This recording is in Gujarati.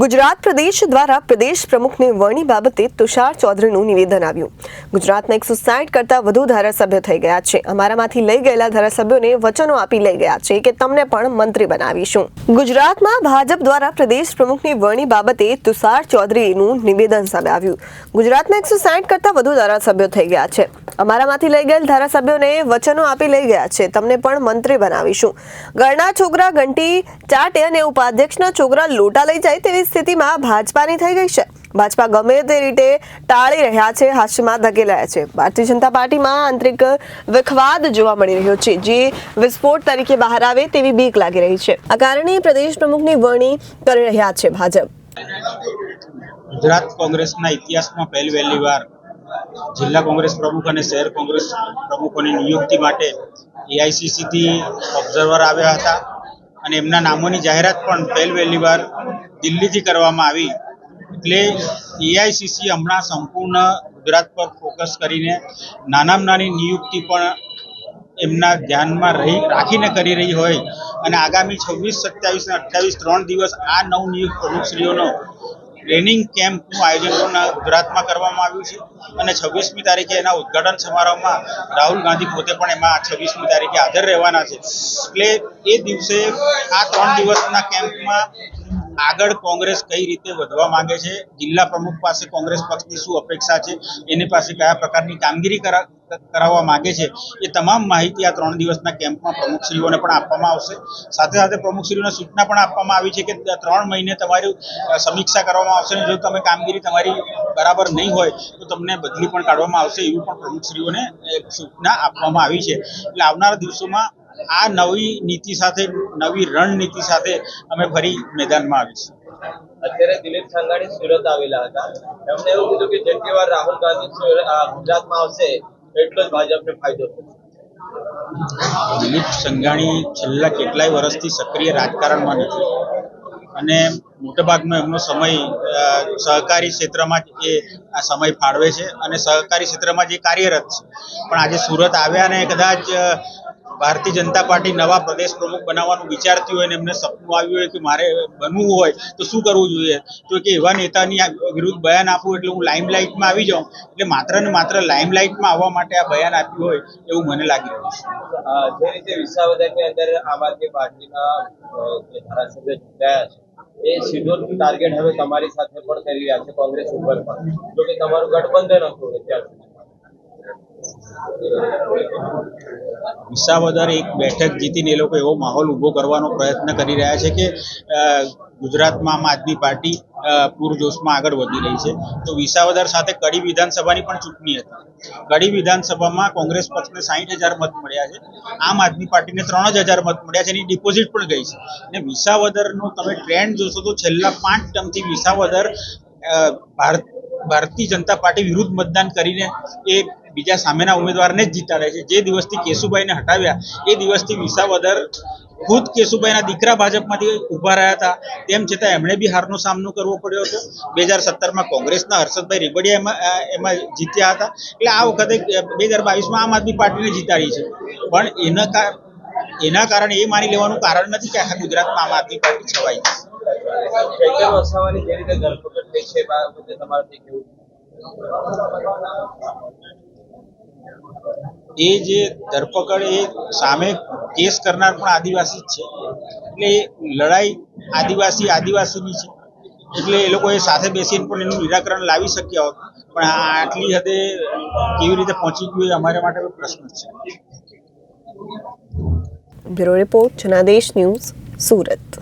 ગુજરાત પ્રદેશ દ્વારા પ્રદેશ પ્રમુખની વરણી બાબતે તુષાર ચૌધરીનું નિવેદન આવ્યું। ગુજરાતના 160 કરતા વધુ ધારાસભ્યો થઈ ગયા છે। અમારામાંથી લઈ ગયેલા ધારાસભ્યોને વચનો આપી લઈ ગયા છે કે તમને પણ મંત્રી બનાવીશું। ગુજરાતમાં ભાજપ દ્વારા પ્રદેશ પ્રમુખની વરણી બાબતે તુષાર ચૌધરીનું નિવેદન સામે આવ્યું। ગુજરાતના 160 કરતા વધુ ધારાસભ્યો થઈ ગયા છે। અમારામાંથી લઈ ગયેલ ધારાસભ્યોને વચનો આપી લઈ ગયા છે, તમને પણ મંત્રી બનાવીશું। ગળના છોકરા ઘંટી ચાટે અને ઉપાધ્યક્ષના છોકરા લોટા લઈ જાય તેવી સ્થિતિમાં ભાજપાની થઈ ગઈ છે। ભાજપા ગમે તે રીતે ટાળી રહ્યા છે, હાસ્યમાં ધકેલાયા છે। ભારતીય જનતા પાર્ટીમાં આંતરિક વિખવાદ જોવા મળી રહ્યો છે, જે વિસ્ફોટ તરીકે બહાર આવે તેવી બીક લાગી રહી છે। આ કારણે પ્રદેશ પ્રમુખની વરણી કરી રહ્યા છે ભાજપ। ગુજરાત કોંગ્રેસના ઇતિહાસમાં પહેલી વાર જિલ્લા કોંગ્રેસ પ્રમુખ અને શહેર કોંગ્રેસ પ્રમુખોની નિયુક્તિ માટે એઆઈસીસી થી ઓબ્ઝર્વર આવ્યા હતા અને એમના નામોની જાહેરાત પણ પહેલી વાર દિલ્હીથી કરવામાં આવી। એટલે એઆઈસીસી હમણાં સંપૂર્ણ ગુજરાત પર ફોકસ કરીને નાનામાં નાની નિયુક્તિ પણ એમના ધ્યાનમાં રાખીને કરી રહી હોય અને આગામી 26, 27 અને 28 3 દિવસ આ નવનિયુક્ત પ્રમુખશ્રીઓનો ટ્રેનિંગ કેમ્પનું આયોજન ગુજરાતમાં કરવામાં આવ્યું છે અને 26મી તારીખે એના ઉદ્ઘાટન સમારોહમાં રાહુલ ગાંધી પોતે પણ એમાં 26મી તારીખે હાજર રહેવાના છે। એટલે એ દિવસે આ 3 દિવસના કેમ્પમાં આગળ કોંગ્રેસ કઈ રીતે વધવા માંગે છે, જિલ્લા પ્રમુખ પાસે કોંગ્રેસ પક્ષની શું અપેક્ષા છે, એની પાસે કયા પ્રકારની કામગીરી કરાવવા માંગે છે, એ તમામ માહિતી આ 3 દિવસના કેમ્પમાં પ્રમુખશ્રીઓને પણ આપવામાં આવશે। સાથે સાથે પ્રમુખશ્રીઓને સૂચના પણ આપવામાં આવી છે કે 3 મહિને તમારી સમીક્ષા કરવામાં આવશે અને જો તમે કામગીરી તમારી બરાબર નહીં હોય તો તમને બદલી પણ કાઢવામાં આવશે, એવી પણ પ્રમુખશ્રીઓને સૂચના આપવામાં આવી છે। એટલે આવનારા દિવસોમાં આ નવી નીતિ સાથે, નવી રણનીતિ સાથે અમે ફરી મેદાનમાં આવીશું। અત્યારે દિલીપ સંઘાણી સુરત આવેલા હતા, એમને એવું કીધું કે જેટલી વાર રાહુલ ગાંધી ગુજરાતમાં આવશે એટલો જ ભાજપને ફાયદો થશે। દિલીપ સંઘાણી છેલ્લા કેટલાય વર્ષથી સક્રિય રાજકારણમાં નથી અને મોટાભાગનો એમનો સમય સહકારી ક્ષેત્રમાં જ આ સમય ફાળવે છે અને સહકારી ક્ષેત્રમાં જે કાર્યરત છે, પણ આજે સુરત આવ્યા અને કદાચ ભારતીય જનતા પાર્ટી નવા પ્રદેશ પ્રમુખ બનાવવાનું વિચારતી હોય અને એમને સપનું આવ્યું હોય કે મારે બનવું હોય તો શું કરવું જોઈએ, તો કે એવા નેતાની વિરુદ્ધ બયાન આપવું એટલે હું લાઇમલાઇટમાં આવી જાઉં, એટલે માત્ર ને માત્ર લાઇમલાઇટમાં આવવા માટે આ બયાન આપ્યું હોય એવું મને લાગી રહ્યું છે। જે રીતે વિસાવદરની અંદર આમ આદમી પાર્ટીના જે ધારાસભ્ય ચૂંટાયા છે એ સીધો ટાર્ગેટ હવે તમારી સાથે પણ કરી રહ્યા છે, કોંગ્રેસ ઉપર પણ, જો કે તમારું ગઠબંધન હતું અત્યાર સુધી। વિસાવદર એક બેઠક જીતીને એ લોકો એવો માહોલ ઉભો કરવાનો પ્રયત્ન કરી રહ્યા છે કે ગુજરાતમાં આમ આદમી પાર્ટી પૂરજોશમાં આગળ વધી રહી છે। તો વિસાવદર સાથે કડી વિધાનસભાની પણ ચૂંટણી હતી। કડી વિધાનસભામાં કોંગ્રેસ પક્ષને 60,000 મત મળ્યા છે, આમ આદમી પાર્ટીને 3,000 મત મળ્યા છે, એની ડિપોઝિટ પણ ગઈ છે। અને વિસાવદરનો તમે ટ્રેન્ડ જોશો તો છેલ્લા 5 ટર્મથી વિસાવદર ભારતીય જનતા પાર્ટી વિરુદ્ધ મતદાન કરીને એ બીજા સામેના ઉમેદવારને જ જીતાડે છે। જે દિવસથી કેશુભાઈને હટાવ્યા એ દિવસથી વિસાવદર ખુદ કેશુભાઈના દીકરા ભાજપમાંથી ઉભા રહ્યા હતા, તેમ છતાં એમણે બી હારનો સામનો કરવો પડ્યો હતો। 2017માં કોંગ્રેસના હર્ષદભાઈ રેબડિયા એમાં જીત્યા હતા, એટલે આ વખતે 2022માં આમ આદમી પાર્ટીને જીતાડી છે, પણ એના કારણે એ માની લેવાનું કારણ નથી કે આખા ગુજરાતમાં આમ આદમી પાર્ટી છવાઈ છે। ચૈતર વસાવાની જે રીતે ધરપકડ થઈ છે, બાબતે તમારે કેવું? એ જે ધરપકડ એ સામે કેસ કરનાર પણ આદિવાસી જ છે, એટલે લડાઈ આદિવાસીની છે, એટલે એ લોકોએ સાથે બેસીને પણ એનું નિરાકરણ લાવી શક્યા હોત, પણ આટલી હદે કેવી રીતે પહોંચી ગયું એ અમારા માટે પ્રશ્ન છે। Bureau report, Janadesh news, Surat.